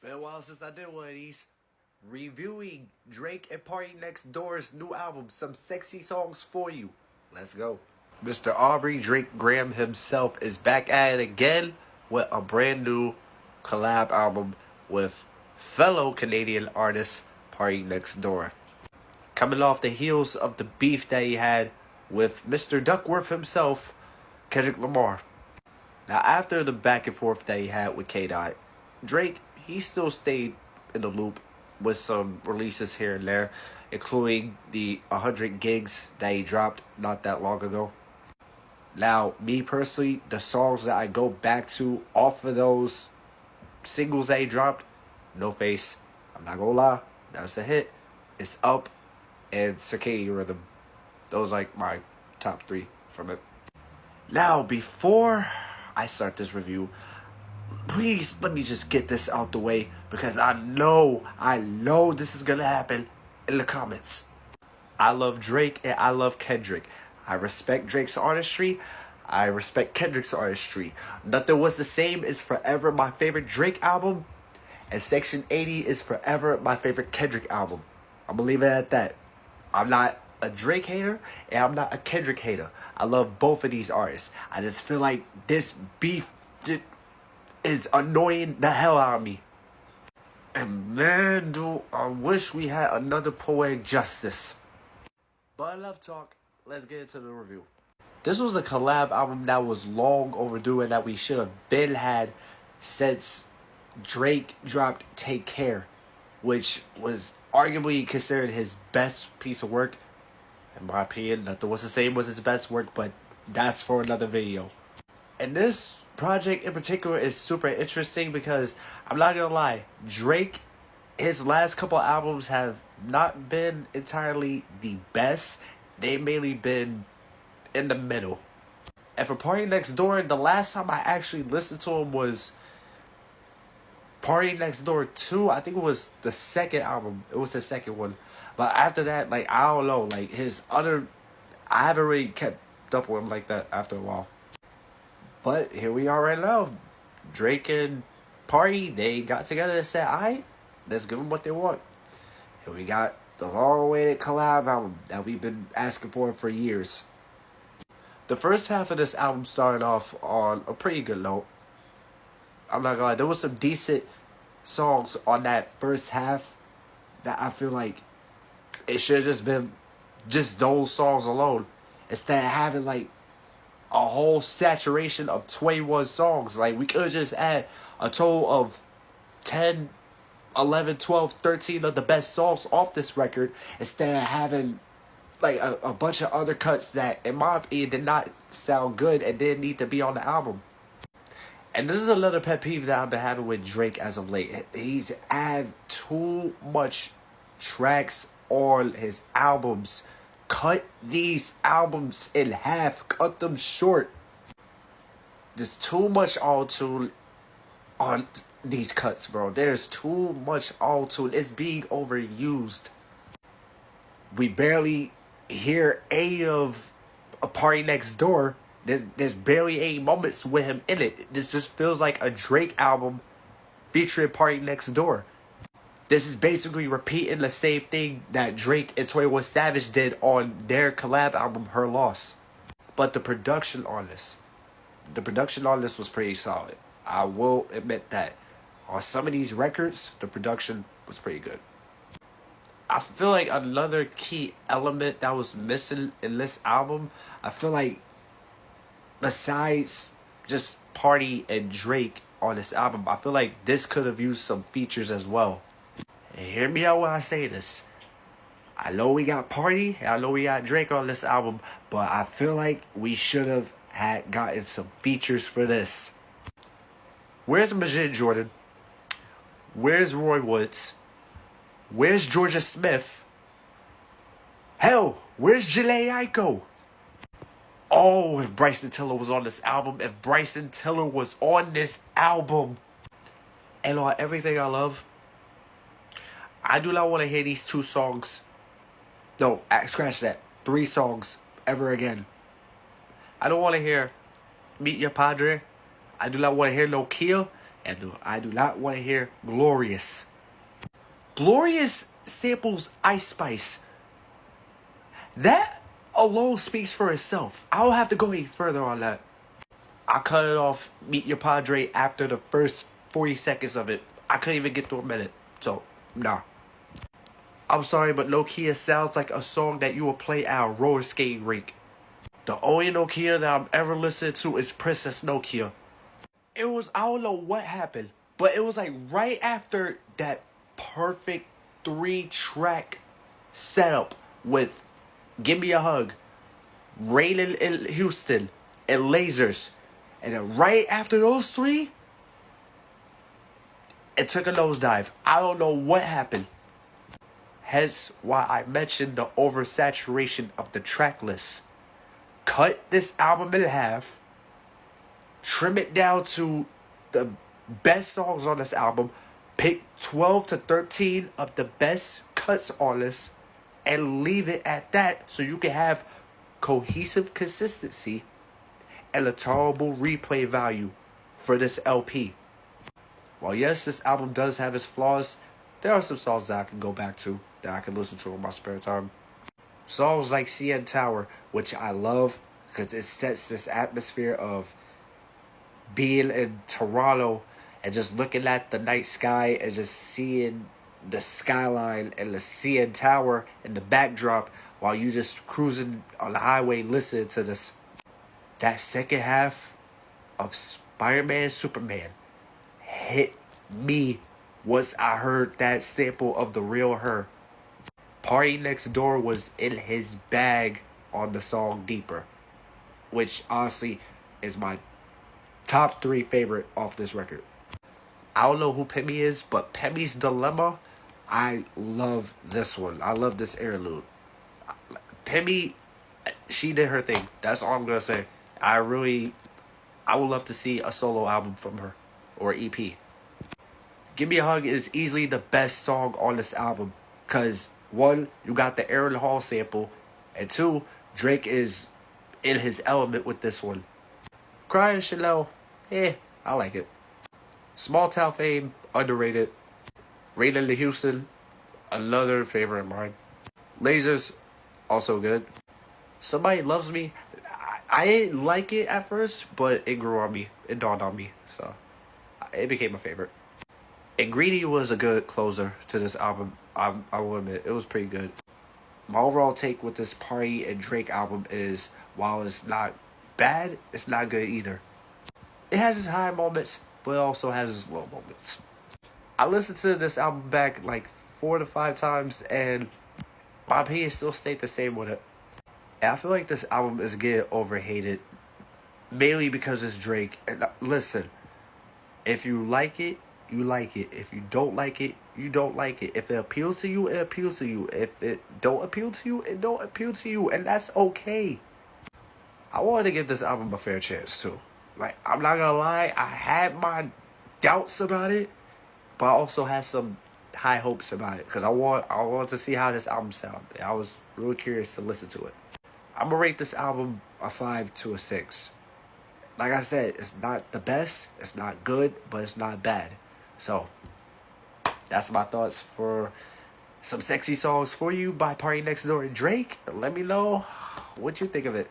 Been a while since I did one of these. Reviewing Drake and PartyNextDoor's new album, Some Sexy Songs For You. Let's go. Mr. Aubrey Drake Graham himself is back at it again with a brand new collab album with fellow Canadian artist PartyNextDoor. Coming off the heels of the beef that he had with Mr. Duckworth himself, Kendrick Lamar. Now, after the back and forth that he had with K-Dot, Drake, he still stayed in the loop with some releases here and there, including the 100 gigs that he dropped not that long ago. Now, me personally, the songs that I go back to off of those singles that he dropped, No Face, I'm not gonna lie, that was a hit. It's Up and Circadian Rhythm. Those like my top 3 from it. Now, before I start this review, please let me just get this out the way because I know this is gonna happen in the comments. I love Drake and I love Kendrick. I respect Drake's artistry. I respect Kendrick's artistry. Nothing Was the Same is forever my favorite Drake album, and Section 80 is forever my favorite Kendrick album. I'm gonna leave it at that. I'm not a Drake hater and I'm not a Kendrick hater. I love both of these artists. I just feel like this beef is annoying the hell out of me. And man, dude, I wish we had another Poetic Justice. But enough talk, let's get into the review. This was a collab album that was long overdue and that we should have been had since Drake dropped Take Care, which was arguably considered his best piece of work. In my opinion, Nothing Was the Same was his best work, but that's for another video. And this project in particular is super interesting because I'm not gonna lie, Drake, his last couple albums have not been entirely the best. They've mainly been in the middle. And for PartyNextDoor, the last time I actually listened to him was PartyNextDoor 2. I think it was the second album. It was the second one. But after that, like, I don't know, like his other, I haven't really kept up with him like that after a while. But here we are right now. Drake and Party, they got together and said, alright, let's give them what they want. And we got the long-awaited collab album that we've been asking for years. The first half of this album started off on a pretty good note. I'm not gonna lie, there was some decent songs on that first half that I feel like it should have just been just those songs alone, instead of having like a whole saturation of 21 songs. Like, we could just add a total of 10, 11, 12, 13 of the best songs off this record, instead of having like a bunch of other cuts that, in my opinion, did not sound good and didn't need to be on the album. And this is another pet peeve that I've been having with Drake as of late. He's had too much tracks on his albums. Cut these albums in half. Cut them short. There's too much auto-tune on these cuts, bro. There's too much auto-tune. It's being overused. We barely hear any of a PartyNextDoor. There's barely any moments with him in it. This just feels like a Drake album featuring PartyNextDoor. This is basically repeating the same thing that Drake and 21 Savage did on their collab album, Her Loss. But the production on this was pretty solid. I will admit that. On some of these records, the production was pretty good. I feel like another key element that was missing in this album, I feel like besides just Party and Drake on this album, I feel like this could have used some features as well. And hear me out when I say this. I know we got Party, and I know we got Drake on this album, but I feel like we should have had gotten some features for this. Where's Majid Jordan? Where's Roy Woods? Where's Georgia Smith? Hell, where's Jhené Aiko? Oh, if Bryson Tiller was on this album. If Bryson Tiller was on this album. And on Everything I Love, I do not want to hear these 2 songs. No, scratch that. 3 songs ever again. I don't want to hear Meet Your Padre. I do not want to hear No Kill. And I do not want to hear Glorious. Glorious samples Ice Spice. That alone speaks for itself. I don't have to go any further on that. I cut it off, Meet Your Padre, after the first 40 seconds of it. I couldn't even get through a minute. So, nah. I'm sorry, but Nokia sounds like a song that you will play at a roller skating rink. The only Nokia that I've ever listened to is Princess Nokia. It was, I don't know what happened, but it was like right after that perfect 3-track setup with Gimme a Hug, Raining in Houston, and Lasers. And then right after those three, it took a nosedive. I don't know what happened. Hence why I mentioned the oversaturation of the track list. Cut this album in half. Trim it down to the best songs on this album. Pick 12 to 13 of the best cuts on this. And leave it at that so you can have cohesive consistency and a tolerable replay value for this LP. While yes, this album does have its flaws, there are some songs that I can go back to, that I can listen to in my spare time. Songs like CN Tower, which I love because it sets this atmosphere of being in Toronto and just looking at the night sky and just seeing the skyline and the CN Tower in the backdrop while you just cruising on the highway listening to this. That second half of Spider-Man Superman hit me once I heard that sample of The Real Her. PartyNextDoor was in his bag on the song Deeper, which honestly is my top 3 favorite off this record. I don't know who Pimmie is, but Pimmie's Dilemma, I love this one. I love this interlude. Pimmie, she did her thing. That's all I'm going to say. I would love to see a solo album from her, or EP. Give Me a Hug is easily the best song on this album, because 1, you got the Aaron Hall sample, and 2, Drake is in his element with this one. Crying Chanel, I like it. Small Town Fame, underrated. Raining in Houston, another favorite of mine. Lasers, also good. Somebody Loves Me, I didn't like it at first, but it grew on me. It dawned on me, so it became a favorite. And Greedy was a good closer to this album. I will admit, it was pretty good. My overall take with this Party and Drake album is, while it's not bad, it's not good either. It has its high moments, but it also has its low moments. I listened to this album back like 4 to 5 times, and my opinion still stayed the same with it. And I feel like this album is getting overhated, mainly because it's Drake. And listen, if you like it, you like it. If you don't like it, you don't like it. If it appeals to you, it appeals to you. If it don't appeal to you, it don't appeal to you. And that's okay. I wanted to give this album a fair chance too. Like, I'm not gonna lie, I had my doubts about it, but I also had some high hopes about it, because I wanted to see how this album sounded. I was really curious to listen to it. I'm gonna rate this album a 5 to a 6. Like I said, it's not the best, it's not good, but it's not bad. So, that's my thoughts for some sexy songs for you by PartyNextDoor and Drake. Let me know what you think of it.